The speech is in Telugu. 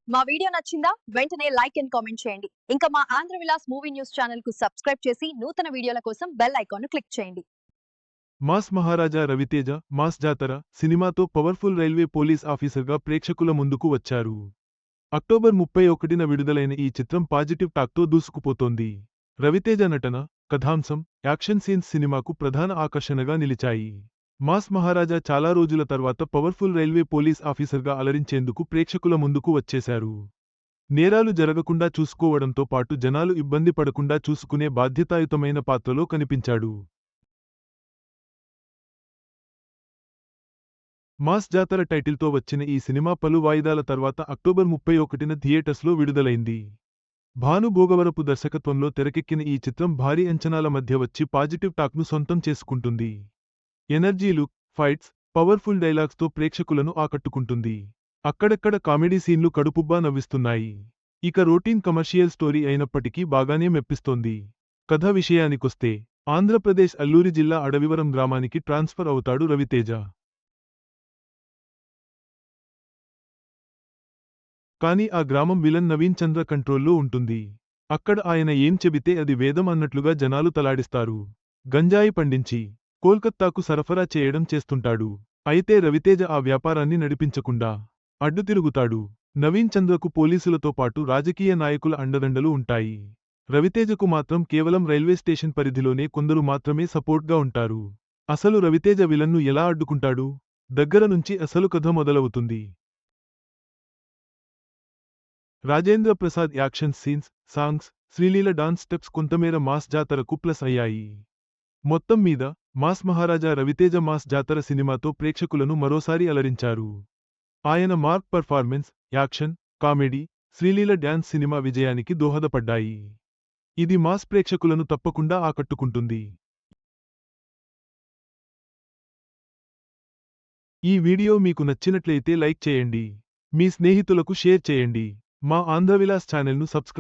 మా వీడియో నచ్చిందా? వెంటనే లైక్ అండ్ కామెంట్ చేయండి. ఇంకా మా Andhra Vilas movie news channel కు సబ్స్క్రైబ్ చేసి నూతన వీడియోల కోసం బెల్ ఐకాన్ క్లిక్ చేయండి. మాస్ మహారాజా రవితేజ మాస్ జాతర సినిమాతో పవర్ఫుల్ రైల్వే పోలీస్ ఆఫీసర్గా ప్రేక్షకుల ముందుకు వచ్చారు. అక్టోబర్ 31న విడుదలైన ఈ చిత్రం పాజిటివ్ టాక్తో దూసుకుపోతోంది. రవితేజ నటన, కథాంశం, యాక్షన్ సీన్స్ సినిమాకు ప్రధాన ఆకర్షణగా నిలిచాయి. మాస్ మహారాజా చాలా రోజుల తర్వాత పవర్ఫుల్ రైల్వే పోలీస్ ఆఫీసర్గా అలరించేందుకు ప్రేక్షకుల ముందుకు వచ్చేశారు. నేరాలు జరగకుండా చూసుకోవడంతో పాటు జనాలు ఇబ్బంది పడకుండా చూసుకునే బాధ్యతాయుతమైన పాత్రలో కనిపించాడు. మాస్ జాతర టైటిల్తో వచ్చిన ఈ సినిమా పలు వాయిదాల తర్వాత అక్టోబర్ 31న థియేటర్స్లో విడుదలైంది. భాను భోగవరపు దర్శకత్వంలో తెరకెక్కిన ఈ చిత్రం భారీ అంచనాల మధ్య వచ్చి పాజిటివ్ టాక్ను సొంతం చేసుకుంటుంది. ఎనర్జీ లుక్, ఫైట్స్, పవర్ఫుల్ డైలాగ్స్తో ప్రేక్షకులను ఆకట్టుకుంటుంది. అక్కడక్కడ కామెడీ సీన్లు కడుపుబ్బా నవ్విస్తున్నాయి. ఇక రొటీన్ కమర్షియల్ స్టోరీ అయినప్పటికీ బాగానే మెప్పిస్తోంది. కథ విషయానికొస్తే ఆంధ్రప్రదేశ్ అల్లూరి జిల్లా అడవివరం గ్రామానికి ట్రాన్స్ఫర్ అవుతాడు రవితేజ. కానీ ఆ గ్రామం విలన్ నవీన్ చంద్ర కంట్రోల్లో ఉంటుంది. అక్కడ ఆయన ఏం చెబితే అది వేదం అన్నట్లుగా జనాలు తలాడిస్తారు. గంజాయి పండించి కోల్కత్తాకు సరఫరా చేయడం చేస్తుంటాడు. అయితే రవితేజ ఆ వ్యాపారాన్ని నడిపించకుండా అడ్డుతిరుగుతాడు. నవీన్ చంద్రకు పోలీసులతో పాటు రాజకీయ నాయకుల అండదండలు ఉంటాయి. రవితేజకు మాత్రం కేవలం రైల్వే స్టేషన్ పరిధిలోనే కొందరు మాత్రమే సపోర్ట్గా ఉంటారు. అసలు రవితేజ విలన్ను ఎలా అడ్డుకుంటాడు? దగ్గర నుంచి అసలు కథ మొదలవుతుంది. Rajendra Prasad action scenes, songs, Sreeleela dance steps కొంతమేర మాస్ జాతరకు ప్లస్ అయ్యాయి. మొత్తం మీద మాస్ మహారాజా రవితేజ మాస్ జాతర సినిమాతో ప్రేక్షకులను మరోసారి అలరించారు. ఆయన mark performance, action, comedy, Sreeleela dance cinema విజయానికి దోహదపడ్డాయి. ఇది మాస్ ప్రేక్షకులను తప్పకుండా ఆకట్టుకుంటుంది. ఈ వీడియో మీకు నచ్చినట్లయితే లైక్ చేయండి. మీ స్నేహితులకు షేర్ చేయండి. మా ఆంధ్రవిలాస్ ఛానల్ను సబ్స్క్రైబ్